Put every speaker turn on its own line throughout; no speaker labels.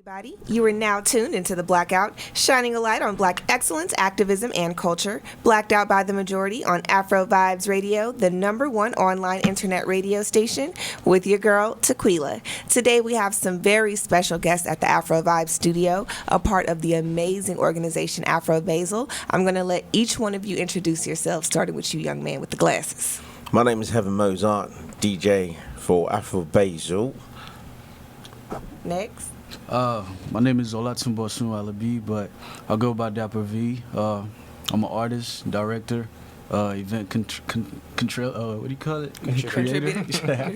Everybody, you are now tuned into the Blackout, shining a light on Black excellence, activism, and culture. Blacked out by the majority on AfroVibes Radio, the #1 online internet radio station, with your girl, Tequila. Today we have some very special guests at the AfroVibes studio, a part of the amazing organization AfroBasel. I'm going to let each one of you introduce yourselves, starting with you, young man with the glasses.
My name is Heaven Mozart, DJ for AfroBasel.
Next.
My name is Olatunbo Alabi, but I go by Dapper V. I'm an artist, director, event what do you call it? Creator.
Yeah.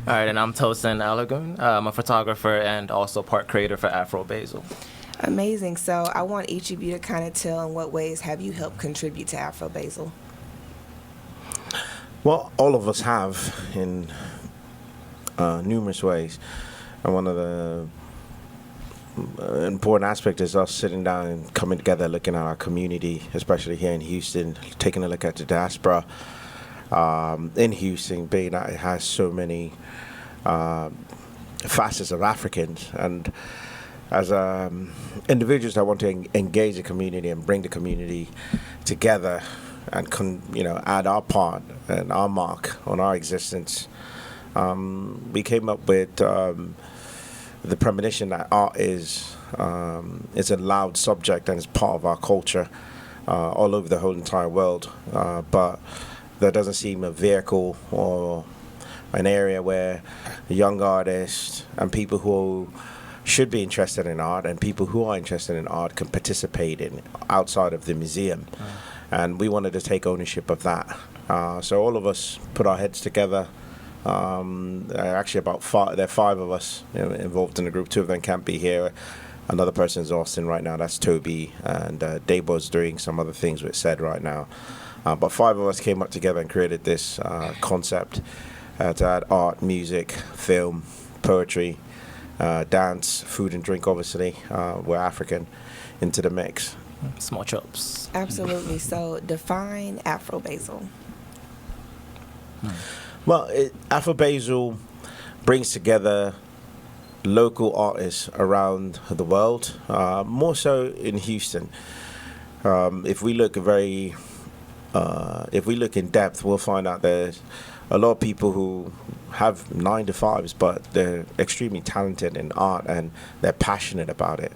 All right, and I'm Tosin Alagoon. I'm a photographer and also part creator for AfroBasel.
Amazing. So I want each of you to kind of tell in what ways have you helped contribute to AfroBasel.
Well, all of us have in numerous ways. And one of the important aspects is us sitting down and coming together, looking at our community, especially here in Houston, taking a look at the diaspora in Houston, being that it has so many facets of Africans. And as individuals that want to engage the community and bring the community together and add our part and our mark on our existence, we came up with the premonition that art is a loud subject and is part of our culture all over the whole entire world, but there doesn't seem a vehicle or an area where young artists and people who should be interested in art and people who are interested in art can participate in outside of the museum. And we wanted to take ownership of that. So all of us put our heads together. Actually, there are 5 of us involved in the group. 2 of them can't be here. Another person is Austin right now. That's Toby, and Dabo's doing some other things with Said right now. But 5 of us came up together and created this concept to add art, music, film, poetry, dance, food and drink. Obviously, we're African, into the mix.
Small chops.
Absolutely. So define AfroBasel.
Well, AfroBasel brings together local artists around the world, more so in Houston. If we look in depth, we'll find out there's a lot of people who have 9-to-5s, but they're extremely talented in art and they're passionate about it.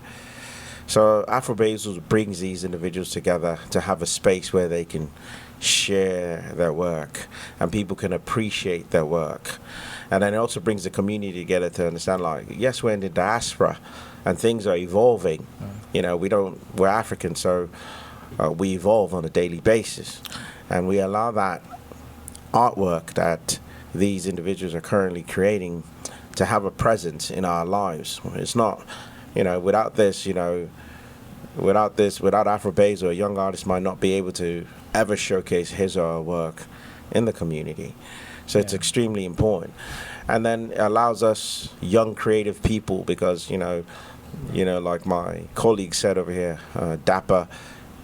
So AfroBasel brings these individuals together to have a space where they can share their work and people can appreciate their work. And then it also brings the community together to understand, like, yes, we're in the diaspora and things are evolving. We're African, so we evolve on a daily basis. And we allow that artwork that these individuals are currently creating to have a presence in our lives. It's not, without AfroBasel, a young artist might not be able to ever showcase his or her work in the community. So it's extremely important. And then it allows us young creative people, because, like my colleague said over here, Dapper,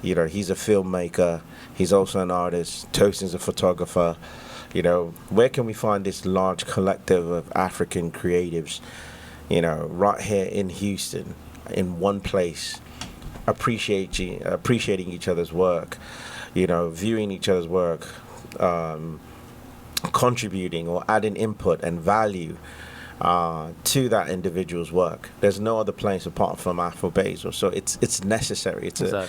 he's a filmmaker, he's also an artist, Tosin's a photographer. Where can we find this large collective of African creatives, right here in Houston, in one place, appreciating each other's work, viewing each other's work, contributing or adding input and value to that individual's work. There's no other place apart from AfroBasel, so it's necessary. It's an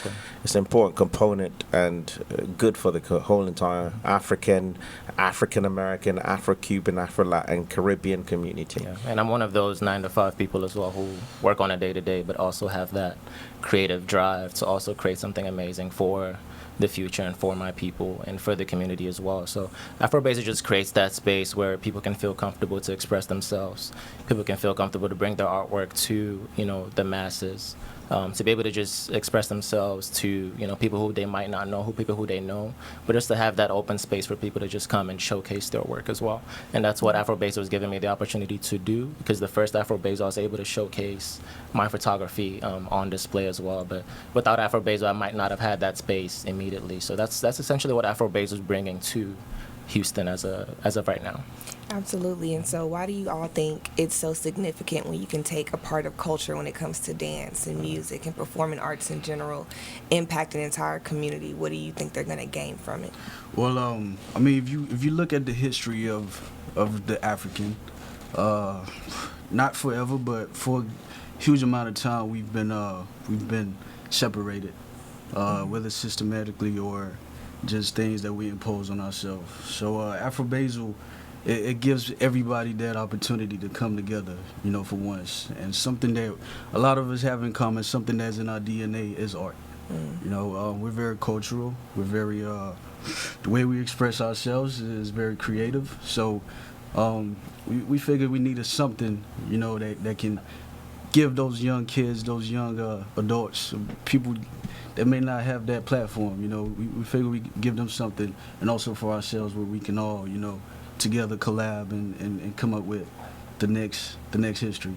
important component and good for the whole entire African American, Afro-Cuban, Afro-Latin, Caribbean community.
Yeah. And I'm one of those 9-to-5 people as well who work on a day-to-day, but also have that creative drive to also create something amazing for the future and for my people and for the community as well. So AfroBasel just creates that space where people can feel comfortable to express themselves. People can feel comfortable to bring their artwork to, the masses, to be able to just express themselves to, people who they might not know, people who they know, but just to have that open space for people to just come and showcase their work as well. And that's what AfroBasel has given me the opportunity to do, because the first AfroBasel I was able to showcase my photography on display as well. But without AfroBasel, I might not have had that space immediately. So that's essentially what AfroBasel is bringing to Houston as of right now.
Absolutely. And so why do you all think it's so significant when you can take a part of culture when it comes to dance and music and performing arts in general, impact an entire community? What do you think they're going to gain from it?
Well, I mean, if you look at the history of the African, not forever, but for a huge amount of time, we've been separated, whether systematically or just things that we impose on ourselves. So AfroBasel, it gives everybody that opportunity to come together, you know, for once. And something that a lot of us have in common, something that's in our DNA, is art. You know, we're very cultural. We're very, the way we express ourselves is very creative. So we figured we needed something, you know, that can give those young kids, those young adults, people that may not have that platform, you know, we figured we could give them something, and also for ourselves where we can all, you know, together collab and come up with the next history.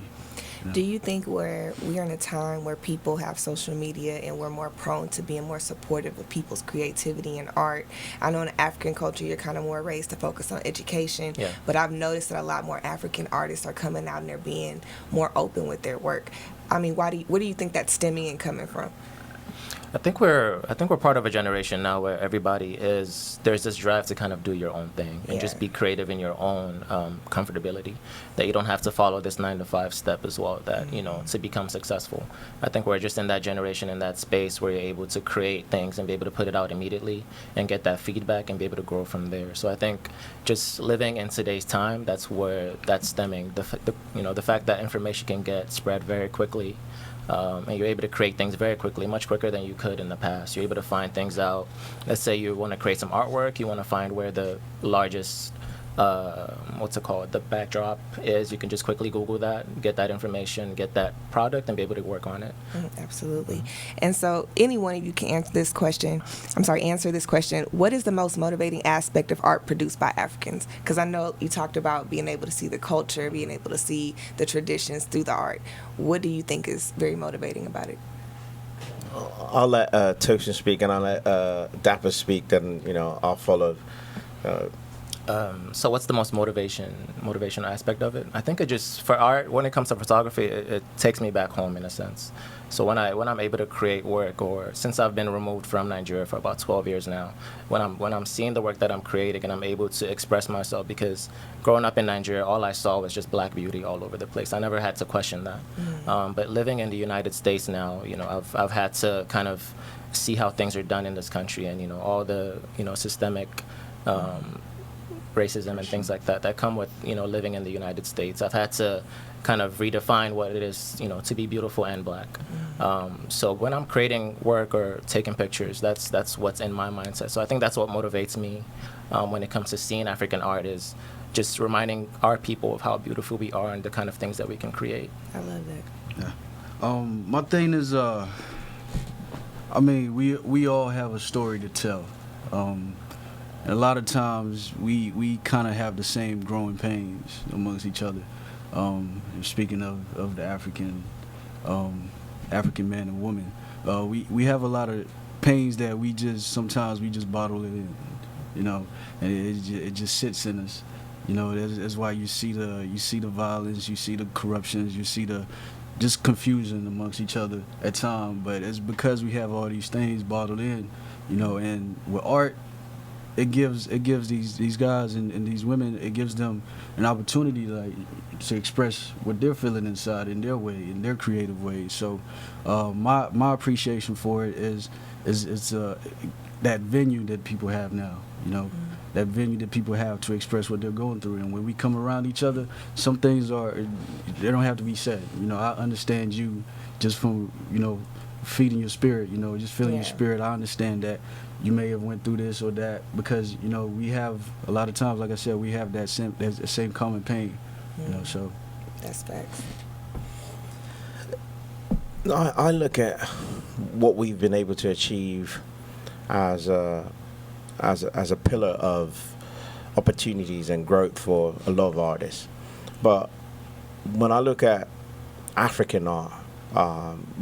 You know?
Do you think we're in a time where people have social media and we're more prone to being more supportive of people's creativity and art? I know in African culture you're kind of more raised to focus on education, but I've noticed that a lot more African artists are coming out and they're being more open with their work. I mean, where do you think that's stemming and coming from?
I think we're part of a generation now where there's this drive to kind of do your own thing and just be creative in your own comfortability, that you don't have to follow this 9-to-5 step as well, that, you know, to become successful. I think we're just in that generation, in that space where you're able to create things and be able to put it out immediately and get that feedback and be able to grow from there. So I think just living in today's time, that's where that's stemming. The fact that information can get spread very quickly. And you're able to create things very quickly, much quicker than you could in the past. You're able to find things out. Let's say you want to create some artwork, you want to find where the largest, the backdrop is. You can just quickly Google that, get that information, get that product, and be able to work on it.
Absolutely. And so any one of you can answer this question. What is the most motivating aspect of art produced by Africans? Because I know you talked about being able to see the culture, being able to see the traditions through the art. What do you think is very motivating about it?
I'll let Toshin speak, and I'll let Dapper speak, then, you know, I'll follow.
So what's the most motivational aspect of it? I think it just, for art, when it comes to photography, it takes me back home in a sense. So when I'm able to create work, or since I've been removed from Nigeria for about 12 years now, when I'm seeing the work that I'm creating and I'm able to express myself, because growing up in Nigeria, all I saw was just black beauty all over the place. I never had to question that. But living in the United States now, you know, I've had to kind of see how things are done in this country, and, you know, all the, you know, systemic racism and things like that come with, you know, living in the United States. I've had to kind of redefine what it is, you know, to be beautiful and black. So when I'm creating work or taking pictures, that's what's in my mindset. So I think that's what motivates me when it comes to seeing African art, is just reminding our people of how beautiful we are and the kind of things that we can create.
I love that.
Yeah. My thing is, I mean, we all have a story to tell. And a lot of times we kind of have the same growing pains amongst each other. Speaking of the African man and woman, we have a lot of pains that sometimes we just bottle it in, you know, and it just sits in us. You know, that's why you see the violence, you see the corruptions, you see the just confusion amongst each other at times. But it's because we have all these things bottled in, you know. And with art, it gives these guys and these women, it gives them an opportunity to express what they're feeling inside in their way, in their creative ways. So my appreciation for it is that venue that people have now, you know, that venue that people have to express what they're going through. And when we come around each other, some things they don't have to be said. You know, I understand you just from, you know, feeding your spirit, you know, just feeling your spirit. I understand that you may have went through this or that, because, you know, we have a lot of times, like I said, we have that same common pain, you know. So
that's facts.
I look at what we've been able to achieve as a pillar of opportunities and growth for a lot of artists. But when I look at African art,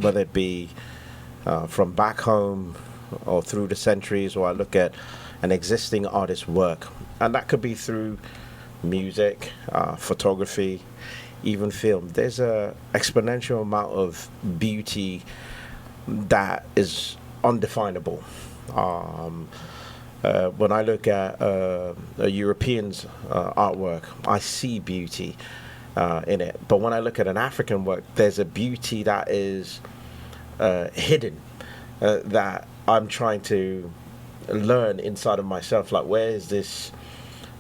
whether it be from back home or through the centuries, or I look at an existing artist's work, and that could be through music, photography, even film. There's a exponential amount of beauty that is undefinable. When I look at a European's artwork, I see beauty in it. But when I look at an African work, there's a beauty that is hidden, that I'm trying to learn inside of myself. Like, where is this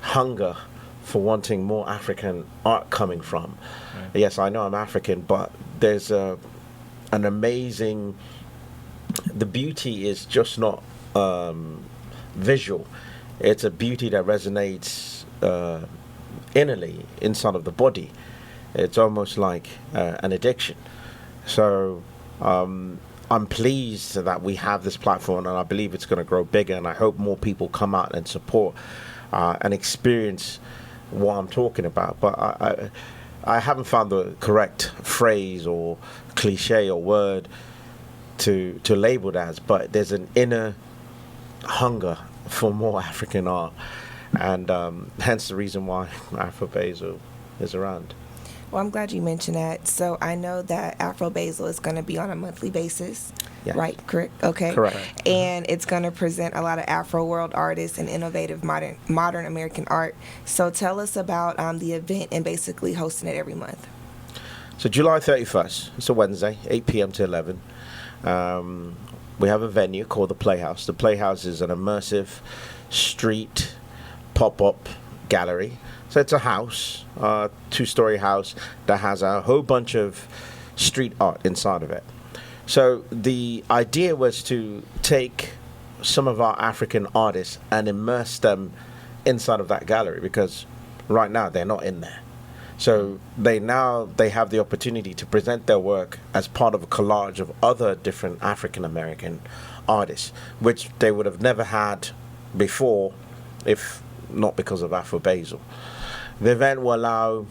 hunger for wanting more African art coming from? Right. Yes, I know I'm African, but there's an amazing... The beauty is just not visual. It's a beauty that resonates innerly inside of the body. It's almost like an addiction. So I'm pleased that we have this platform, and I believe it's going to grow bigger, and I hope more people come out and support and experience what I'm talking about. But I haven't found the correct phrase or cliche or word to label it as, but there's an inner hunger for more African art, and hence the reason why AfroBasel is around.
Well, I'm glad you mentioned that. So I know that AfroBasel is going to be on a monthly basis, yes. Right? Correct? Okay.
Correct.
And it's going to present a lot of Afro world artists and innovative modern American art. So tell us about the event and basically hosting it every month.
So July 31st, it's a Wednesday, 8 p.m. to 11. We have a venue called the PLAYHAUS. The PLAYHAUS is an immersive street pop-up gallery. So it's a house, two-story house that has a whole bunch of street art inside of it. So the idea was to take some of our African artists and immerse them inside of that gallery, because right now they're not in there. So they have the opportunity to present their work as part of a collage of other different African American artists, which they would have never had before if not because of AfroBasel. The event will allow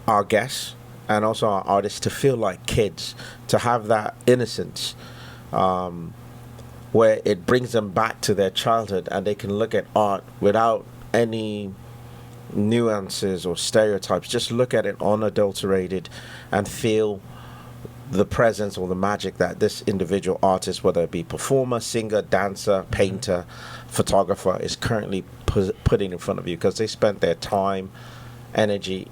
our guests and also our artists to feel like kids, to have that innocence, where it brings them back to their childhood and they can look at art without any nuances or stereotypes. Just look at it unadulterated and feel the presence or the magic that this individual artist, whether it be performer, singer, dancer, painter, photographer, is currently putting in front of you, because they spent their time, energy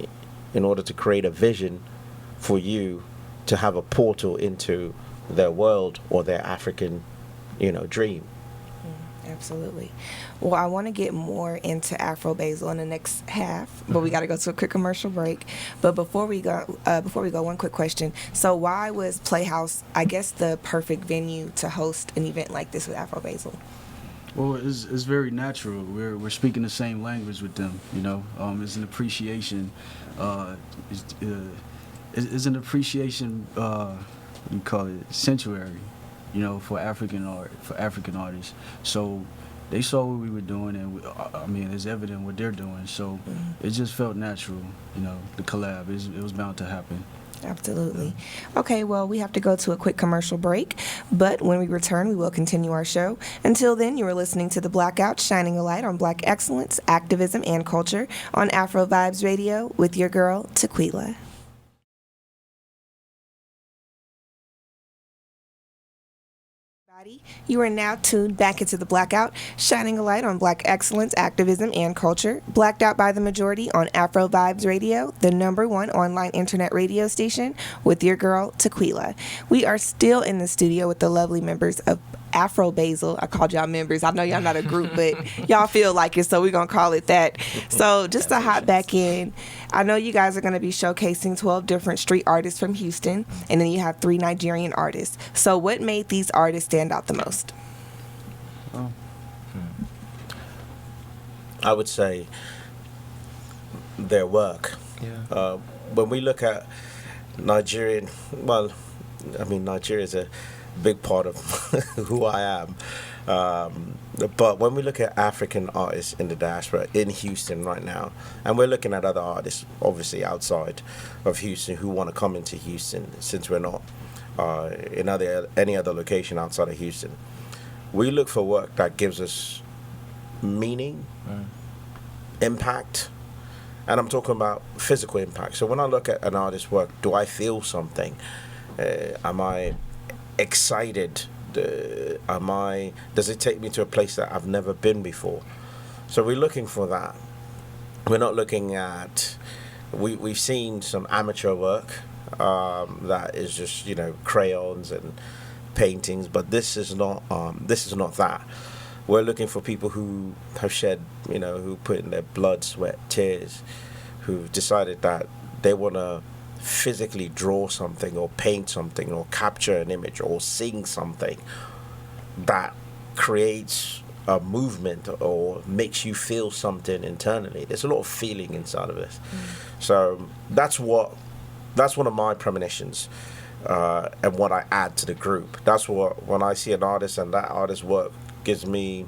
in order to create a vision for you to have a portal into their world or their African, dream.
Absolutely. Well, I want to get more into AfroBasel in the next half, but we got to go to a quick commercial break. But before we go, one quick question. So why was PLAYHAUS, I guess, the perfect venue to host an event like this with AfroBasel?
Well, it's very natural. We're speaking the same language with them. It's an appreciation. It's an appreciation. You call it sanctuary. For African art, for African artists. So they saw what we were doing, and it's evident what they're doing. So it just felt natural, the collab. It was bound to happen.
Absolutely. Okay, well, we have to go to a quick commercial break, but when we return, we will continue our show. Until then, you are listening to The Blackout, shining a light on Black excellence, activism, and culture on AfroVibes Radio with your girl, Tequila. You are now tuned back into The Blackout, shining a light on Black excellence, activism, and culture. Blacked out by the majority on AfroVibes Radio, the #1 online internet radio station, with your girl, Tequila. We are still in the studio with the lovely members of AfroBasel. I called y'all members. I know y'all not a group, but y'all feel like it, so we're going to call it that. So just to hop back in, I know you guys are going to be showcasing 12 different street artists from Houston, and then you have 3 Nigerian artists. So what made these artists stand out the most?
I would say their work.
Yeah.
When we look at Nigerian, Nigeria is a big part of who I am. But when we look at African artists in the diaspora in Houston right now, and we're looking at other artists, obviously outside of Houston, who want to come into Houston, since we're not in any other location outside of Houston, we look for work that gives us meaning, impact, and I'm talking about physical impact. So when I look at an artist's work, do I feel something? Am I excited? Does it take me to a place that I've never been before? So we're looking for that. We're not looking at. We've seen some amateur work that is just crayons and paintings, but this is not that. We're looking for people who have shed, who put in their blood, sweat, tears, who've decided that they want to physically draw something or paint something or capture an image or sing something that creates a movement or makes you feel something internally. There's a lot of feeling inside of this. So that's one of my premonitions, and what I add to the group. That's what, when I see an artist and that artist's work gives me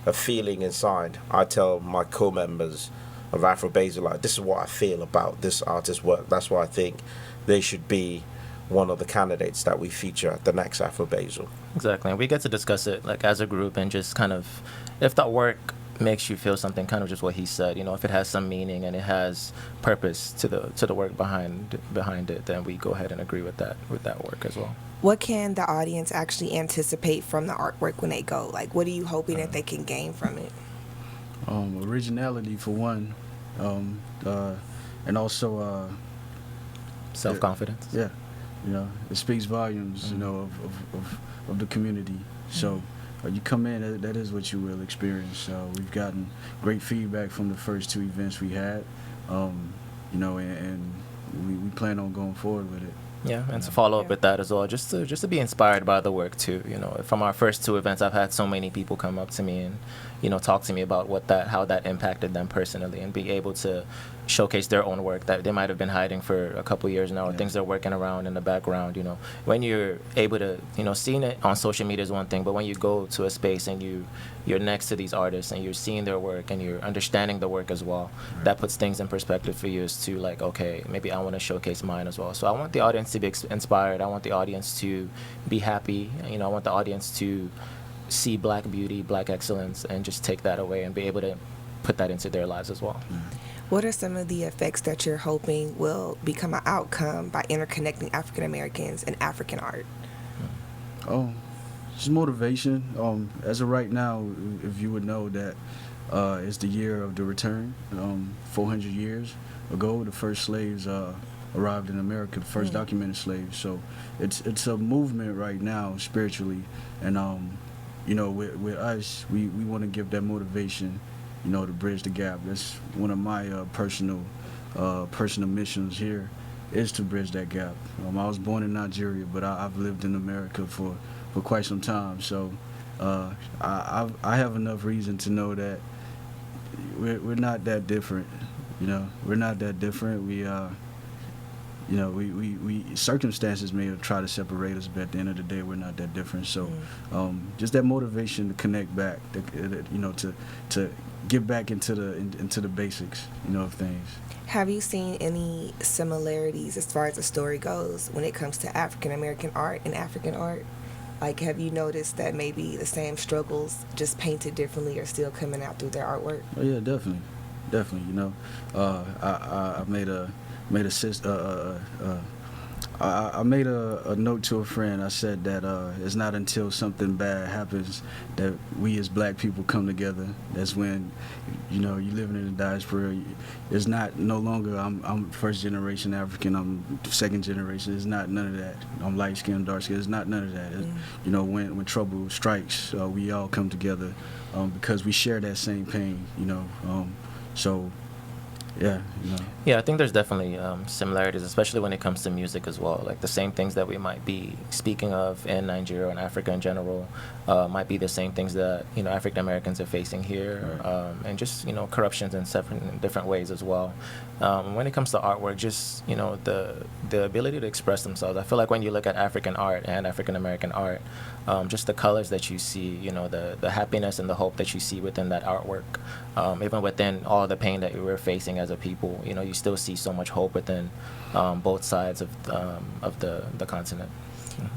a feeling inside, I tell my co-members of AfroBasel, like, this is what I feel about this artist's work. That's why I think they should be one of the candidates that we feature at the next AfroBasel.
Exactly, and we get to discuss it like as a group and just kind of, if that work makes you feel something, kind of just what he said, if it has some meaning and it has purpose to the work behind it, then we go ahead and agree with that work as well.
What can the audience actually anticipate from the artwork when they go? Like, what are you hoping that they can gain from it?
Originality for one, and also
self-confidence.
Yeah, it speaks volumes, of the community. So you come in, that is what you will experience. We've gotten great feedback from the first two events we had, and we plan on going forward with it.
Yeah, and to follow up with that as well, just to be inspired by the work too. From our first two events, I've had so many people come up to me and talk to me about how that impacted them personally, and be able to showcase their own work that they might have been hiding for a couple years now, or things they're working around in the background. When you're able to, seeing it on social media is one thing, but when you go to a space and you're next to these artists and you're seeing their work and you're understanding the work as well, that puts things in perspective for you as to, like, okay, maybe I want to showcase mine as well. So I want the audience to be inspired. I want the audience to be happy. I want the audience to see Black beauty, Black excellence, and just take that away and be able to put that into their lives as well.
What are some of the effects that you're hoping will become an outcome by interconnecting African Americans and African art?
Just motivation. As of right now, if you would know that it's the year of the return. 400 years ago, the first slaves arrived in America, the first documented slaves. So it's a movement right now spiritually, and with us, we want to give that motivation, to bridge the gap. That's one of my personal missions here, is to bridge that gap. I was born in Nigeria, but I've lived in America for quite some time. So I have enough reason to know that we're not that different. We're not that different. We circumstances may have tried to separate us, but at the end of the day, we're not that different. So just that motivation to connect back, to get back into the basics, of things.
Have you seen any similarities as far as the story goes when it comes to African American art and African art? Like, have you noticed that maybe the same struggles, just painted differently, are still coming out through their artwork?
Oh yeah, definitely. I made a note to a friend. I said that it's not until something bad happens that we as Black people come together. That's when, you're living in the diaspora. It's no longer I'm first generation African, I'm second generation. It's not none of that. I'm light skinned, dark skinned. It's not none of that. When trouble strikes, we all come together because we share that same pain. So. Yeah.
Yeah, I think there's definitely similarities, especially when it comes to music as well. Like, the same things that we might be speaking of in Nigeria and Africa in general might be the same things that African Americans are facing here, and just corruptions in different ways as well. When it comes to artwork, just the ability to express themselves. I feel like when you look at African art and African American art, just the colors that you see, the happiness and the hope that you see within that artwork, even within all the pain that we're facing as a people, you still see so much hope within both sides of the continent.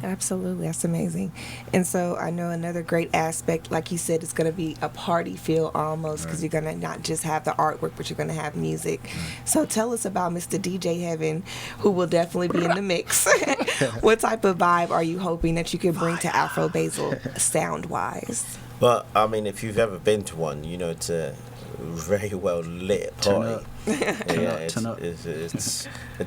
Absolutely, that's amazing. And so I know another great aspect, like you said, it's going to be a party feel almost, because you're going to not just have the artwork, but you're going to have music. So tell us about Mr. DJ Heaven, who will definitely be in the mix. What type of vibe are you hoping that you could bring to AfroBasel sound-wise?
Well, I mean, if you've ever been to one, you know it's a very well lit party. It's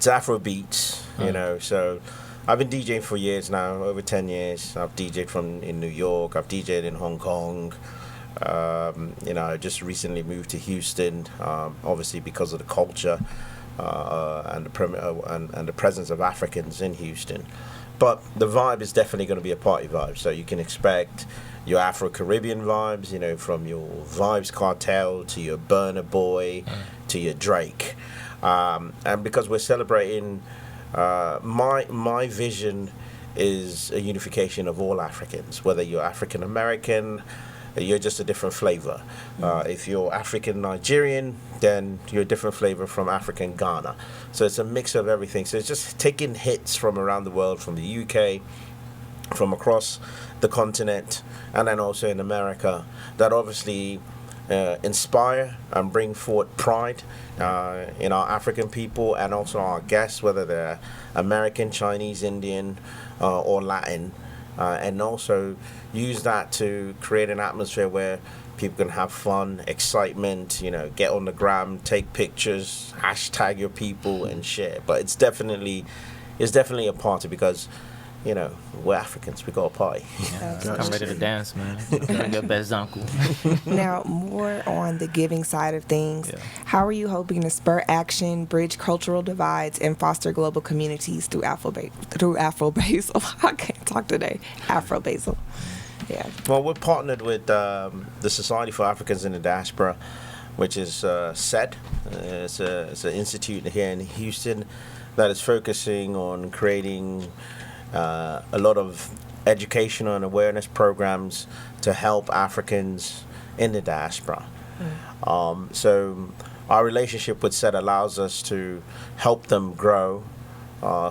Afro beats, you know. So I've been DJing for years now, over 10 years. I've DJed in New York. I've DJed in Hong Kong. You know, I just recently moved to Houston, obviously because of the culture and the presence of Africans in Houston. But the vibe is definitely going to be a party vibe. So you can expect your Afro-Caribbean vibes, you know, from your Vibes Cartel to your Burna Boy to your Drake. And because we're celebrating, my vision is a unification of all Africans, whether you're African American, you're just a different flavor. If you're African Nigerian, then you're a different flavor from African Ghana. So it's a mix of everything. So it's just taking hits from around the world, from the UK, from across the continent, and then also in America, that obviously inspire and bring forward pride in our African people and also our guests, whether they're American, Chinese, Indian, or Latin, and also use that to create an atmosphere where people can have fun, excitement, you know, get on the gram, take pictures, hashtag your people and share. But it's definitely a party because, you know, we're Africans. We got a party.
Yeah, I'm ready to dance, man. Bring your best uncle.
Now, more on the giving side of things, how are you hoping to spur action, bridge cultural divides, and foster global communities through AfroBasel? I can't talk today. AfroBasel. Yeah.
Well, we're partnered with the Society for Africans in the Diaspora, which is SED. It's an institute here in Houston that is focusing on creating a lot of educational and awareness programs to help Africans in the diaspora. So our relationship with SED allows us to help them grow.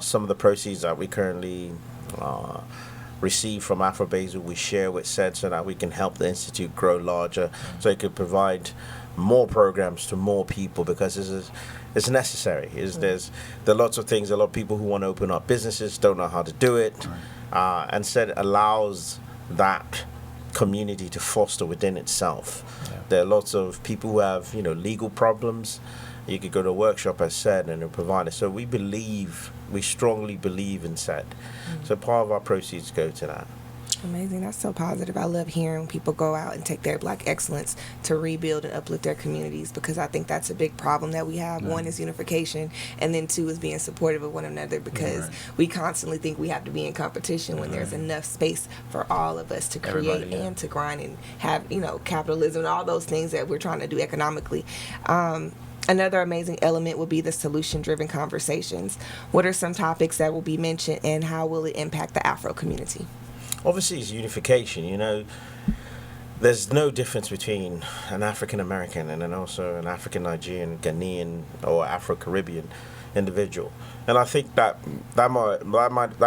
Some of the proceeds that we currently receive from AfroBasel, we share with SED so that we can help the institute grow larger, so it could provide more programs to more people, because it's necessary. There are lots of things, a lot of people who want to open up businesses don't know how to do it, and SED allows that community to foster within itself. There are lots of people who have, you know, legal problems. You could go to a workshop as SED and provide it. So we strongly believe in SED. So part of our proceeds go to that.
Amazing. That's so positive. I love hearing people go out and take their Black excellence to rebuild and uplift their communities, because I think that's a big problem that we have. One is unification, and then two is being supportive of one another, because we constantly think we have to be in competition when there's enough space for all of us to create and to grind and have, you know, capitalism and all those things that we're trying to do economically. Another amazing element will be the solution-driven conversations. What are some topics that will be mentioned, and how will it impact the Afro community?
Obviously, it's unification. You know, there's no difference between an African American and then also an African Nigerian, Ghanaian, or Afro-Caribbean individual. And I think that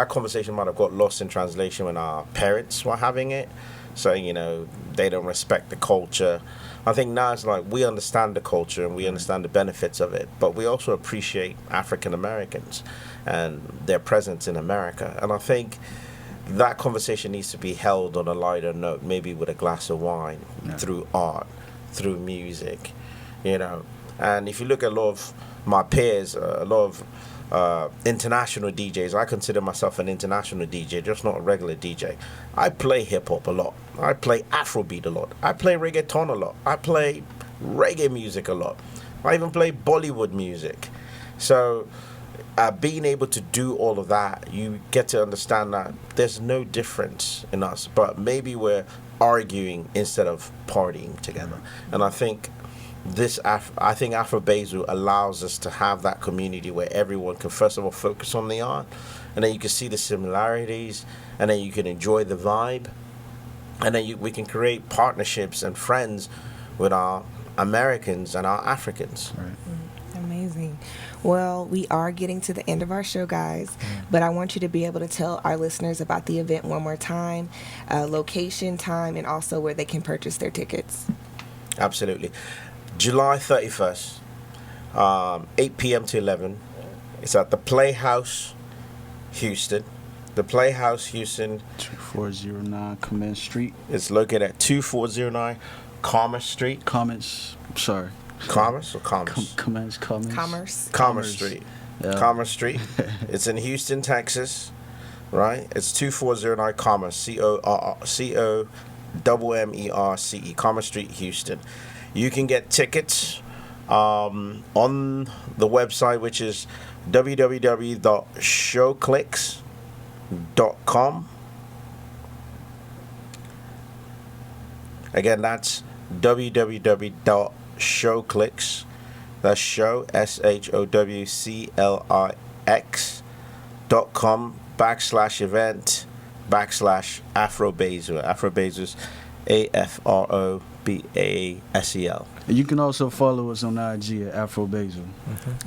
conversation might have got lost in translation when our parents were having it, saying, you know, they don't respect the culture. I think now it's like we understand the culture and we understand the benefits of it, but we also appreciate African Americans and their presence in America. And I think that conversation needs to be held on a lighter note, maybe with a glass of wine, through art, through music, you know. And if you look at a lot of my peers, a lot of international DJs, I consider myself an international DJ, just not a regular DJ. I play hip-hop a lot. I play Afrobeat a lot. I play reggaeton a lot. I play reggae music a lot. I even play Bollywood music. So being able to do all of that, you get to understand that there's no difference in us, but maybe we're arguing instead of partying together. And I think AfroBasel allows us to have that community where everyone can first of all focus on the art, and then you can see the similarities, and then you can enjoy the vibe, and then we can create partnerships and friends with our Americans and our Africans.
Amazing. Amazing. Well, we are getting to the end of our show, guys, but I want you to be able to tell our listeners about the event one more time, location, time, and also where they can purchase their tickets.
Absolutely. July 31st, 8 p.m. to 11. It's at the Playhouse, Houston. The Playhouse, Houston.
2409 Commence Street.
It's located at 2409 Commerce Street.
Commerce or
Commerce?
Commerce.
Commerce Street.
Yeah.
Commerce Street. It's in Houston, Texas. Right? It's 2409 Commerce. COMMERCE. Commerce Street, Houston. You can get tickets on the website, which is www.showclicks.com. Again, that's www.showclicks. That's show SHOWCLIX.com/event /AfroBasel. AfroBasel's AfroBasel.
And you can also follow us on IG at AfroBasel.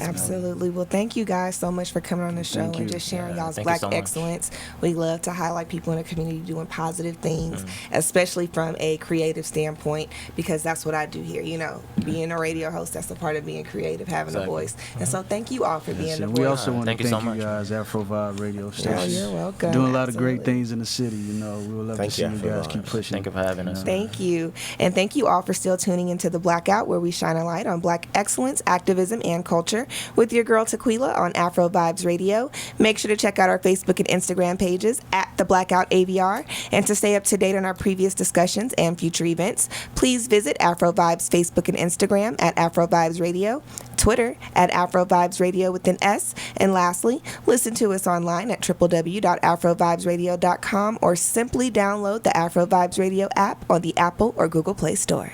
Absolutely. Well, thank you guys so much for coming on the show
Thank
and
you.
just sharing y'all's
thank you
Black
so much.
excellence. We love to highlight people in the community doing positive things, especially from a creative standpoint, because that's what I do here. You know, being a radio host, that's a part of being creative, having a
Exactly.
voice. And so thank you all for being
Yes,
the
and
voice.
we also want to
Thank you
thank
so
you
much.
guys, AfroVibes Radio
Oh,
Station.
you're welcome.
Doing a lot of great
Absolutely.
things in the city. You know, we would love
Thank
to see
you,
you guys
AfroVibes.
keep pushing.
Thank you for having us.
Thank you. And thank you all for still tuning into The Blackout, where we shine a light on Black excellence, activism, and culture with your girl Tequila on AfroVibes Radio. Make sure to check out our Facebook and Instagram pages at The Blackout AVR. And to stay up to date on our previous discussions and future events, please visit AfroVibes Facebook and Instagram at AfroVibes Radio, Twitter at AfroVibes Radio with an S. And lastly, listen to us online at www.afrovibesradio.com or simply download the AfroVibes Radio app on the Apple or Google Play Store.